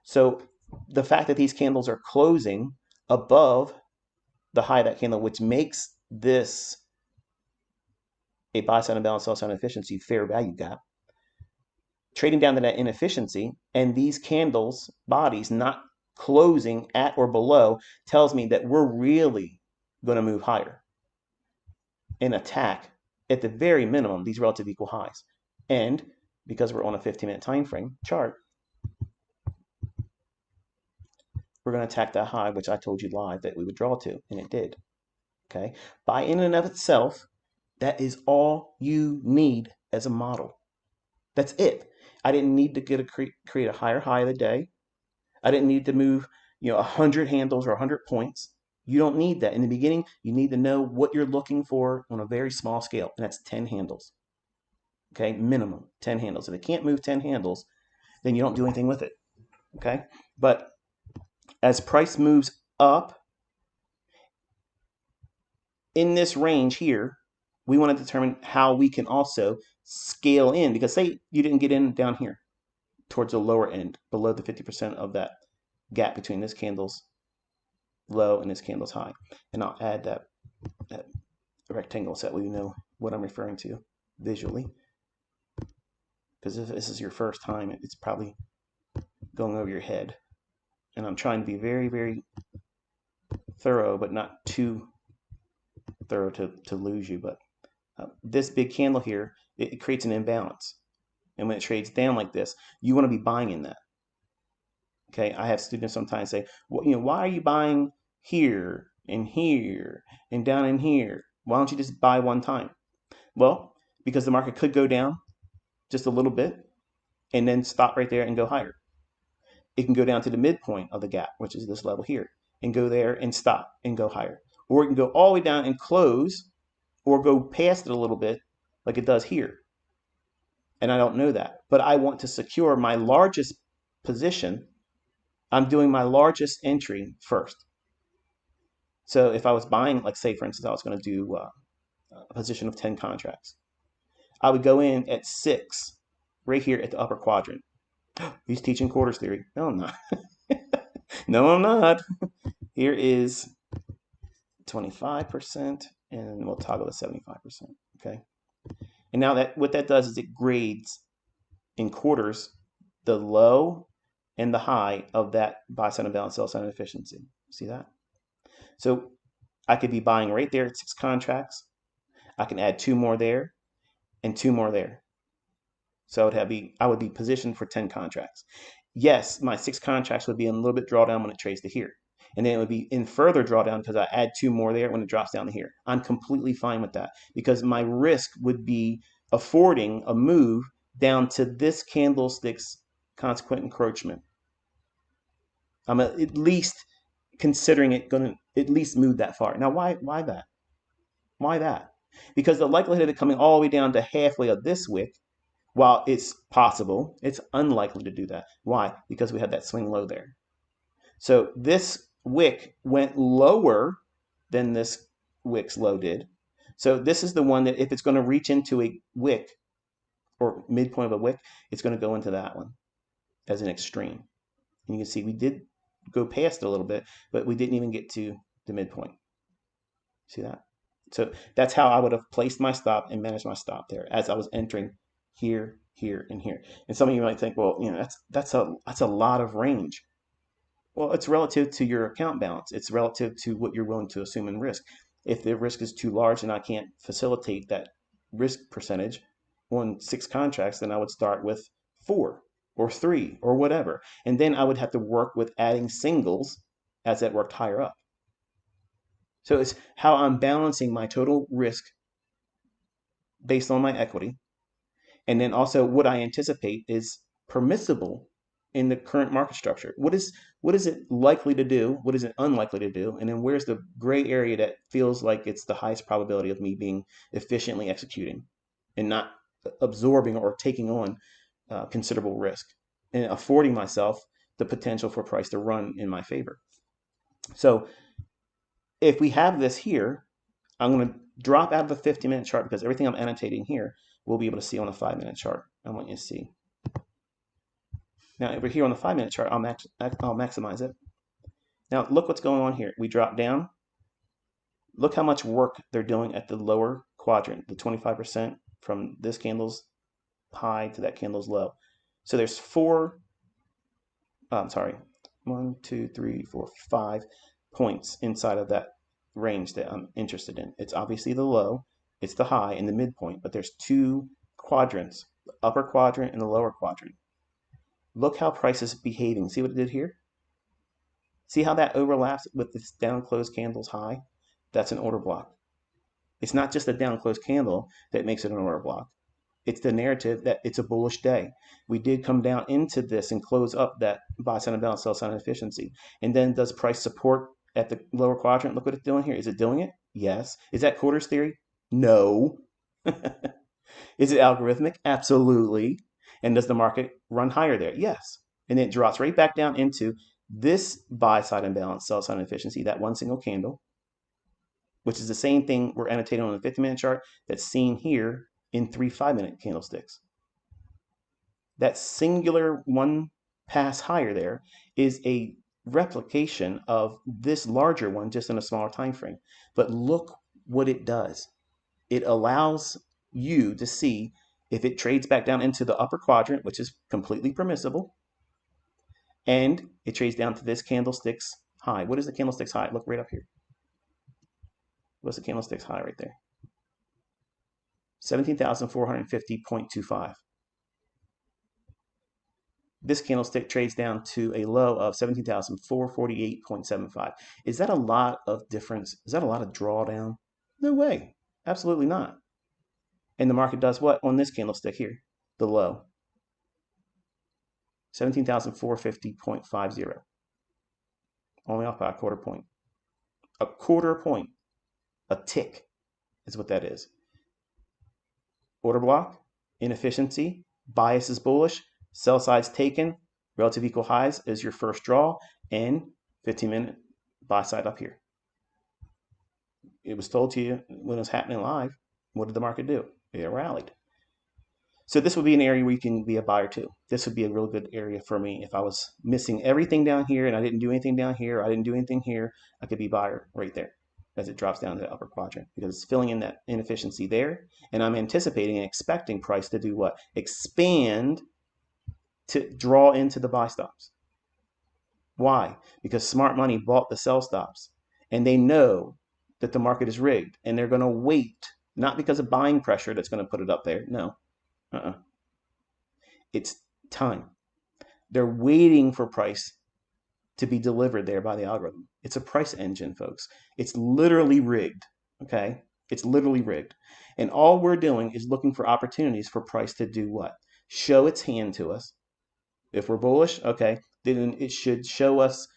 So the fact that these candles are closing above the high of that candle, which makes this a buy side imbalance, sell side inefficiency, fair value gap, trading down to that inefficiency, and these candles bodies not closing at or below tells me that we're really going to move higher and attack at the very minimum these relative equal highs. And because we're on a 15-minute time frame chart, we're going to attack that high, which I told you live that we would draw to, and it did. Okay, by in and of itself, that is all you need as a model. That's it. I didn't need to get create a higher high of the day. I didn't need to move 100 handles or 100 points. You don't need that. In the beginning, you need to know what you're looking for on a very small scale, and that's 10 handles. Okay, minimum 10 handles. If it can't move 10 handles, then you don't do anything with it. Okay, but as price moves up in this range here, we want to determine how we can also scale in, because say you didn't get in down here towards the lower end, below the 50% of that gap between this candle's low and this candle's high. And I'll add that rectangle so that we know what I'm referring to visually. Because if this is your first time, it's probably going over your head. And I'm trying to be very, very thorough, but not too thorough to lose you. But this big candle here, it creates an imbalance. And when it trades down like this, you want to be buying in that. Okay, I have students sometimes say, well, why are you buying here and down in here? Why don't you just buy one time? Well, because the market could go down just a little bit and then stop right there and go higher. It can go down to the midpoint of the gap, which is this level here, and go there and stop and go higher. Or it can go all the way down and close, or go past it a little bit like it does here. And I don't know that, but I want to secure my largest position. I'm doing my largest entry first. So if I was buying, like say for instance, I was going to do a position of 10 contracts, I would go in at 6 right here at the upper quadrant. He's teaching quarters theory. No, I'm not. No, I'm not. Here is 25%, and we'll toggle to 75%. Okay. And now that what that does is it grades in quarters the low and the high of that buy side imbalance, sell side inefficiency. See that? So I could be buying right there at 6 contracts. I can add 2 more there and 2 more there. So I would be positioned for 10 contracts. Yes, my 6 contracts would be in a little bit drawdown when it trades to here. And then it would be in further drawdown because I add 2 more there when it drops down to here. I'm completely fine with that because my risk would be affording a move down to this candlestick's consequent encroachment. I'm at least considering it going to at least move that far. Now, why that? Why that? Because the likelihood of it coming all the way down to halfway of this wick, while it's possible, it's unlikely to do that. Why? Because we had that swing low there. So this wick went lower than this wick's low did. So this is the one that if it's going to reach into a wick or midpoint of a wick, it's going to go into that one as an extreme. And you can see we did go past it a little bit, but we didn't even get to the midpoint. See that? So that's how I would have placed my stop and managed my stop there as I was entering here, here, and here. And some of you might think, well, that's a lot of range. Well, it's relative to your account balance. It's relative to what you're willing to assume in risk. If the risk is too large and I can't facilitate that risk percentage on 6 contracts, then I would start with 4 or 3 or whatever. And then I would have to work with adding singles as that worked higher up. So it's how I'm balancing my total risk based on my equity. And then also what I anticipate is permissible in the current market structure. What is it likely to do? What is it unlikely to do? And then where's the gray area that feels like it's the highest probability of me being efficiently executing and not absorbing or taking on considerable risk and affording myself the potential for price to run in my favor. So if we have this here, I'm going to drop out of the 50-minute chart because everything I'm annotating here we'll be able to see on a 5-minute chart. I want you to see. Now over here on the 5-minute chart, I'll maximize it. Now look what's going on here. We drop down. Look how much work they're doing at the lower quadrant, the 25% from this candle's high to that candle's low. So there's 5 points inside of that range that I'm interested in. It's obviously the low, it's the high, and the midpoint, but there's 2 quadrants, the upper quadrant and the lower quadrant. Look how price is behaving. See what it did here? See how that overlaps with this down closed candle's high? That's an order block. It's not just a down closed candle that makes it an order block. It's the narrative that it's a bullish day. We did come down into this and close up that buy sign imbalance, sell sign inefficiency. And then does price support at the lower quadrant? Look what it's doing here. Is it doing it? Yes. Is that quarters theory? No. Is it algorithmic? Absolutely. And does the market run higher there? Yes. And it drops right back down into this buy side imbalance, sell side inefficiency, that one single candle, which is the same thing we're annotating on the 50-minute chart that's seen here in 3 5-minute candlesticks. That singular one pass higher there is a replication of this larger one just in a smaller time frame. But look what it does. It allows you to see if it trades back down into the upper quadrant, which is completely permissible, and it trades down to this candlestick's high. What is the candlestick's high? Look right up here. What's the candlestick's high right there? 17,450.25. This candlestick trades down to a low of 17,448.75. Is that a lot of difference? Is that a lot of drawdown? No way. Absolutely not. And the market does what on this candlestick here? The low. 17,450.50. Only off by a quarter point. A quarter point. A tick is what that is. Order block, inefficiency, bias is bullish, sell side's taken, relative equal highs is your first draw, and 15-minute buy side up here. It was told to you when it was happening live. What did the market do? It rallied. So this would be an area where you can be a buyer too. This would be a real good area for me. If I was missing everything down here and I didn't do anything down here, I didn't do anything here, I could be buyer right there as it drops down to the upper quadrant because it's filling in that inefficiency there. And I'm anticipating and expecting price to do what? Expand to draw into the buy stops. Why? Because smart money bought the sell stops and they know that the market is rigged and they're going to wait, not because of buying pressure that's going to put it up there. No. It's time. They're waiting for price to be delivered there by the algorithm. It's a price engine, folks. It's literally rigged, okay? It's literally rigged. And all we're doing is looking for opportunities for price to do what? Show its hand to us. If we're bullish, okay, then it should show us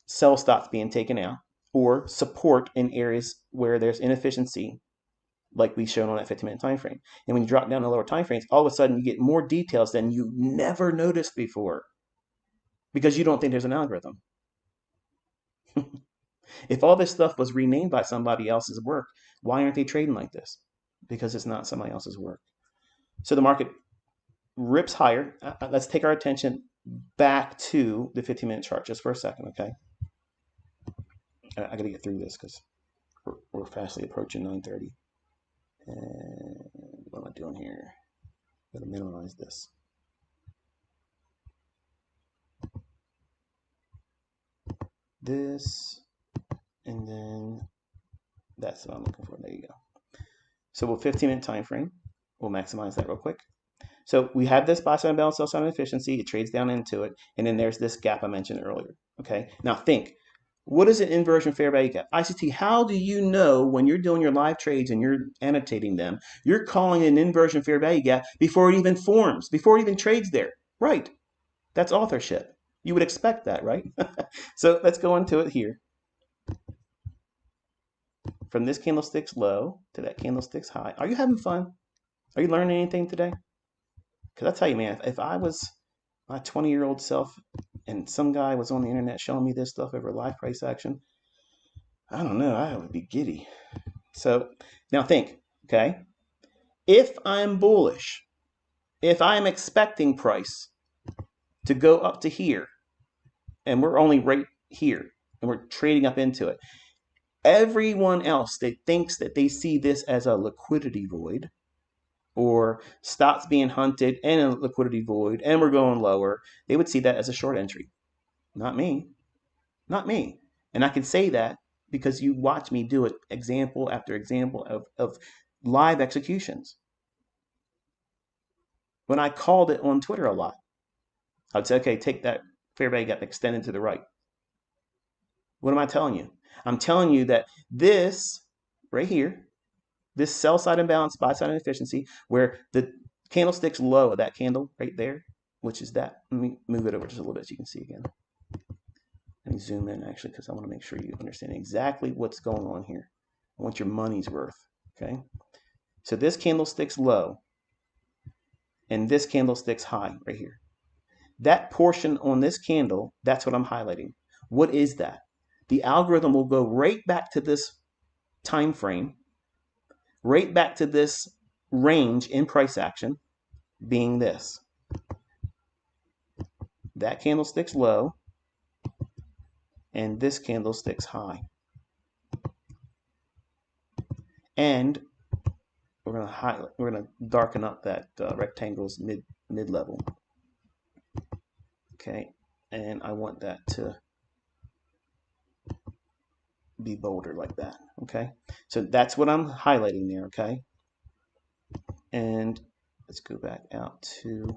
sell stops being taken out or support in areas where there's inefficiency, like we showed on that 15-minute time frame. And when you drop down to lower time frames, all of a sudden you get more details than you never noticed before because you don't think there's an algorithm. If all this stuff was renamed by somebody else's work, why aren't they trading like this? Because it's not somebody else's work. So the market rips higher. Let's take our attention back to the 15-minute chart just for a second, okay? I got to get through this because we're fastly approaching 9:30. And what am I doing here? I'm going to minimize this. This, and then that's what I'm looking for. There you go. So we'll 15-minute time frame. We'll maximize that real quick. So we have this buy side imbalance, sell side inefficiency. It trades down into it, and then there's this gap I mentioned earlier. Okay. Now think. What is an inversion fair value gap? ICT, how do you know when you're doing your live trades and you're annotating them, you're calling an inversion fair value gap before it even forms, before it even trades there? Right. That's authorship. You would expect that, right? So let's go into it here. From this candlestick's low to that candlestick's high. Are you having fun? Are you learning anything today? Because I tell you, man, if I was my 20-year-old self and some guy was on the internet showing me this stuff over live price action, I don't know, I would be giddy. So now think, okay? If I'm bullish, if I'm expecting price to go up to here, and we're only right here, and we're trading up into it. Everyone else that thinks that they see this as a liquidity void, or stocks being hunted and a liquidity void, and we're going lower, they would see that as a short entry. Not me. Not me. And I can say that because you watch me do it example after example of live executions. When I called it on Twitter a lot, I would say, okay, take that fair value gap, extended to the right. What am I telling you? I'm telling you that this right here, this sell side imbalance, buy side inefficiency, where the candlestick's low of that candle right there, which is that. Let me move it over just a little bit so you can see again. Let me zoom in actually, because I want to make sure you understand exactly what's going on here. I want your money's worth, okay? So this candlestick's low, and this candlestick's high right here. That portion on this candle, that's what I'm highlighting. What is that? The algorithm will go right back to this time frame, right back to this range in price action, being this. That candlestick's low, and this candlestick's high. And we're gonna darken up that rectangle's mid level. Okay, and I want that to be bolder like that. Okay, so that's what I'm highlighting there. Okay, and let's go back out to,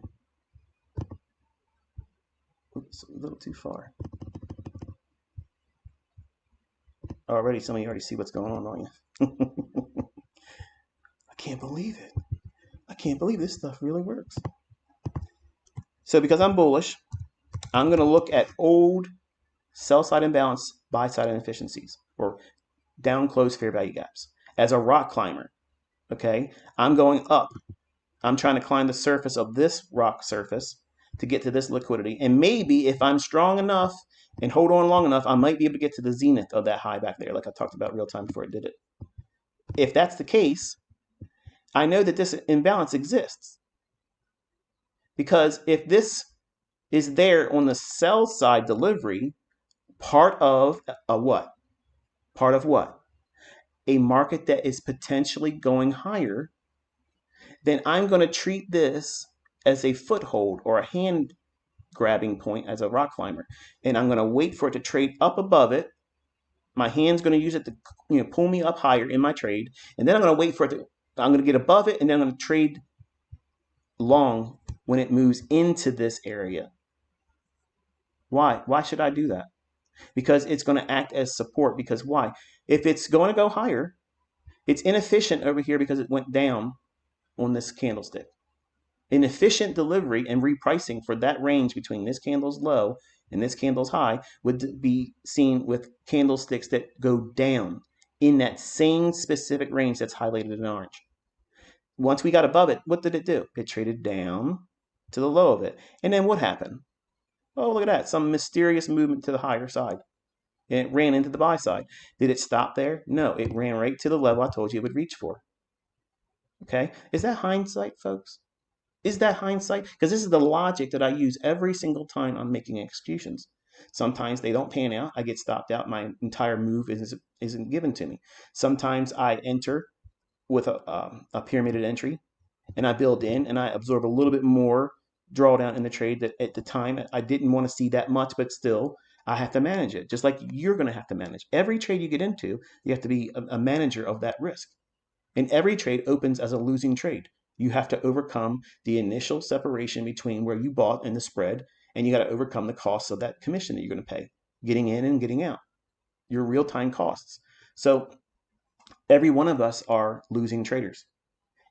oops, a little too far. Already, some of you already see what's going on, don't you? I can't believe it. I can't believe this stuff really works. So because I'm bullish, I'm going to look at old sell side imbalance, buy side inefficiencies, or down close fair value gaps as a rock climber. Okay, I'm going up. I'm trying to climb the surface of this rock surface to get to this liquidity. And maybe if I'm strong enough and hold on long enough, I might be able to get to the zenith of that high back there, like I talked about real time before it did it. If that's the case, I know that this imbalance exists. Because if this is there on the sell side delivery, part of a what? Part of what? A market that is potentially going higher, then I'm going to treat this as a foothold or a hand grabbing point as a rock climber. And I'm going to wait for it to trade up above it. My hand's going to use it to pull me up higher in my trade. And then I'm going to wait for it to, I'm going to get above it, and then I'm going to trade long when it moves into this area. Why? Why should I do that? Because it's going to act as support. Because why? If it's going to go higher, it's inefficient over here because it went down on this candlestick. Inefficient delivery and repricing for that range between this candle's low and this candle's high would be seen with candlesticks that go down in that same specific range that's highlighted in orange. Once we got above it, what did it do? It traded down to the low of it. And then what happened? Oh, look at that. Some mysterious movement to the higher side. And it ran into the buy side. Did it stop there? No, it ran right to the level I told you it would reach for. Okay? Is that hindsight, folks? Is that hindsight? Because this is the logic that I use every single time I'm making executions. Sometimes they don't pan out. I get stopped out. My entire move isn't given to me. Sometimes I enter with a pyramided entry, and I build in, and I absorb a little bit more drawdown in the trade that at the time I didn't want to see that much, but still I have to manage it. Just like you're going to have to manage. Every trade you get into, you have to be a manager of that risk. And every trade opens as a losing trade. You have to overcome the initial separation between where you bought and the spread, and you got to overcome the costs of that commission that you're going to pay, getting in and getting out, your real-time costs. So every one of us are losing traders,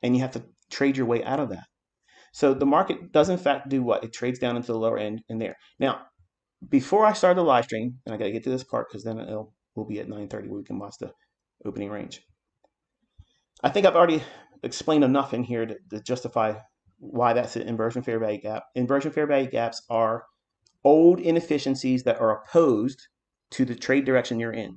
and you have to trade your way out of that. So the market does in fact do what? It trades down into the lower end in there. Now, before I start the live stream, and I got to get to this part because then we'll be at 9:30 where we can watch the opening range. I think I've already explained enough in here to justify why that's an inversion fair value gap. Inversion fair value gaps are old inefficiencies that are opposed to the trade direction you're in.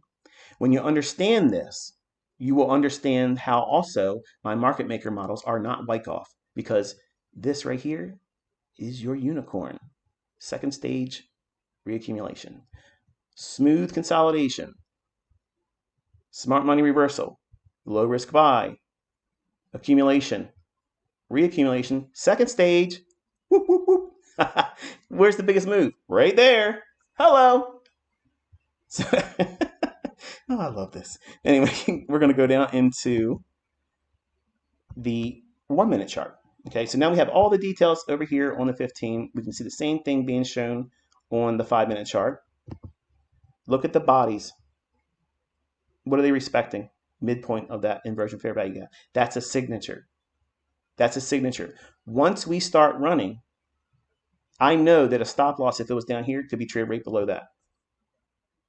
When you understand this, you will understand how also my market maker models are not Wyckoff, because this right here is your unicorn. second stage reaccumulation, smooth consolidation, smart money reversal, low risk buy, accumulation, reaccumulation, second stage. Whoop, whoop, whoop. Where's the biggest move? Right there. Hello. So, oh, I love this. Anyway, we're going to go down into the 1 minute chart. Okay, so now we have all the details over here on the 15. We can see the same thing being shown on the 5 minute chart. Look at the bodies. What are they respecting? Midpoint of that inversion fair value gap. That's a signature. That's a signature. Once we start running, I know that a stop loss, if it was down here, could be traded right below that.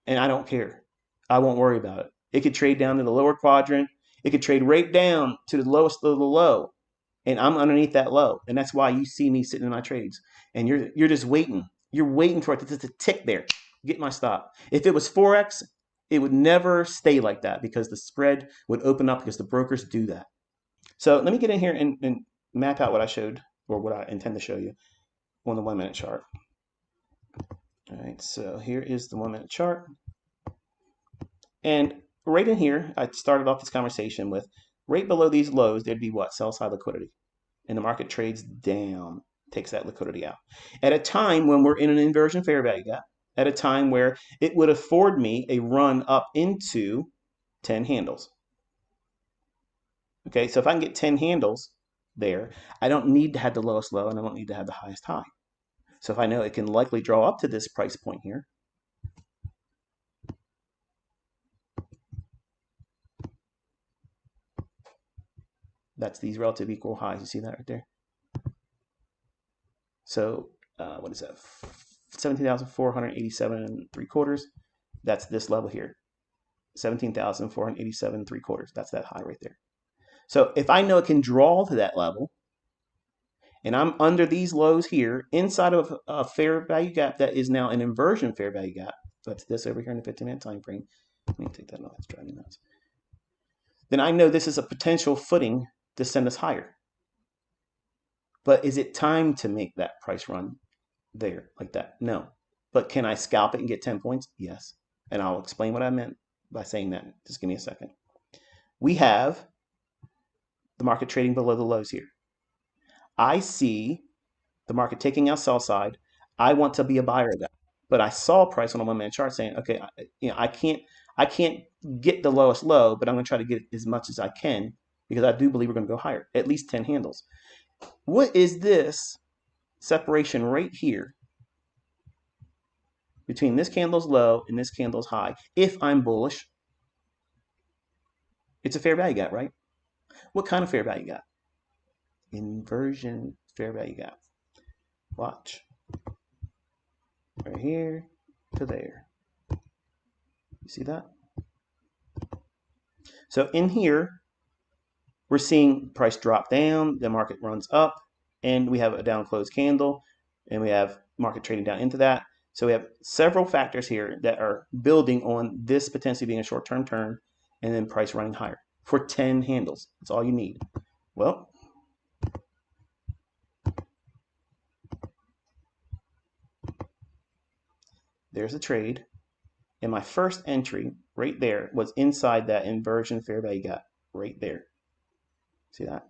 And I don't care. I won't worry about it. It could trade down to the lower quadrant. It could trade right down to the lowest of the low. And I'm underneath that low. And that's why you see me sitting in my trades. And you're just waiting. You're waiting for it to tick there. Get my stop. If it was Forex, it would never stay like that because the spread would open up because the brokers do that. So let me get in here and map out what I showed or what I intend to show you on the 1 minute chart. All right, so here is the 1 minute chart. And right in here, I started off this conversation with right below these lows, there'd be what? Sell side liquidity. And the market trades down, takes that liquidity out. At a time when we're in an inversion fair value gap, at a time where it would afford me a run up into 10 handles. Okay, so if I can get 10 handles there, I don't need to have the lowest low and I don't need to have the highest high. So if I know it can likely draw up to this price point here, that's these relative equal highs. You see that right there? So what is that? 17,487.75. That's this level here. 17,487.75. That's that high right there. So if I know it can draw to that level, and I'm under these lows here, inside of a fair value gap that is now an inversion fair value gap, that's this over here in the 15-minute time frame. Let me take that off, it's driving me nuts. Then I know this is a potential footing to send us higher. But is it time to make that price run there like that? No. But can I scalp it and get 10 points? Yes. And I'll explain what I meant by saying that. Just give me a second. We have the market trading below the lows here. I see the market taking out sell side. I want to be a buyer of that. But I saw price on a 1 minute chart saying, okay, I can't get the lowest low, but I'm going to try to get as much as I can because I do believe we're going to go higher, at least 10 handles. What is this separation right here between this candle's low and this candle's high? If I'm bullish, it's a fair value gap, right? What kind of fair value gap? Inversion fair value gap. Watch. Right here to there. You see that? So in here, we're seeing price drop down, the market runs up, and we have a down closed candle, and we have market trading down into that. So we have several factors here that are building on this potentially being a short-term turn, and then price running higher for 10 handles. That's all you need. Well, there's a trade, and my first entry right there was inside that inversion fair value gap right there. See that?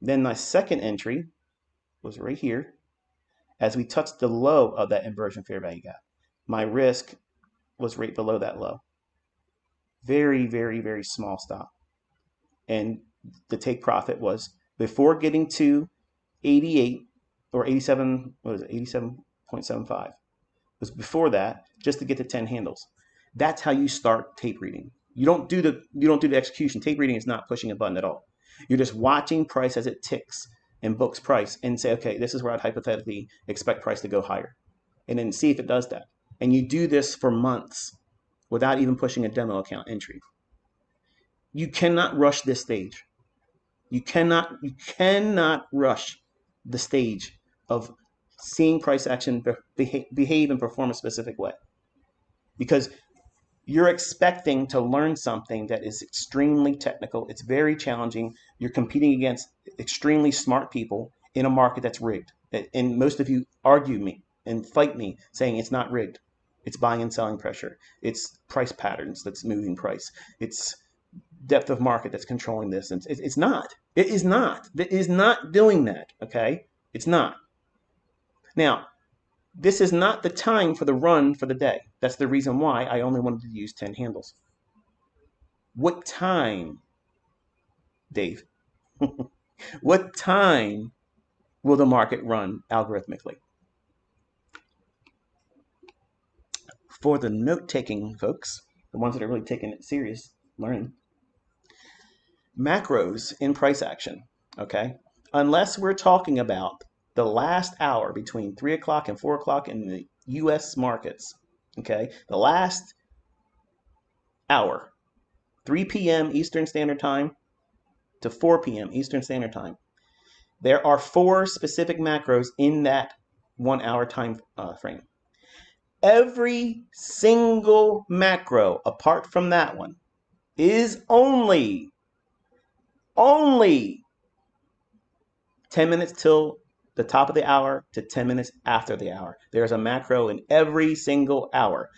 Then my second entry was right here as we touched the low of that inversion fair value gap. My risk was right below that low. Very, very, very small stop. And the take profit was before getting to 88 or 87, what is it, 87.75. Was before that just to get to 10 handles. That's how you start tape reading. You don't do the execution. Tape reading is not pushing a button at all. You're just watching price as it ticks and books price and say, okay, this is where I'd hypothetically expect price to go higher. And then see if it does that. And you do this for months without even pushing a demo account entry. You cannot rush this stage. You cannot rush the stage of seeing price action behave and perform a specific way. Because you're expecting to learn something that is extremely technical. It's very challenging. You're competing against extremely smart people in a market that's rigged. And most of you argue me. and fight me saying it's not rigged. It's buying and selling pressure. It's price patterns that's moving price. It's depth of market that's controlling this. And it's not. It is not. It is not doing that, okay? It's not. Now, this is not the time for the run for the day. That's the reason why I only wanted to use 10 handles. What time, Dave? What time will the market run algorithmically? For the note-taking folks, the ones that are really taking it serious, learning, macros in price action, okay? Unless we're talking about the last hour between 3 o'clock and 4 o'clock in the U.S. markets, okay? The last hour, 3 p.m. Eastern Standard Time to 4 p.m. Eastern Standard Time. There are 4 specific macros in that 1 hour time frame. Every single macro, apart from that one, is only 10 minutes till the top of the hour to 10 minutes after the hour. There's a macro in every single hour.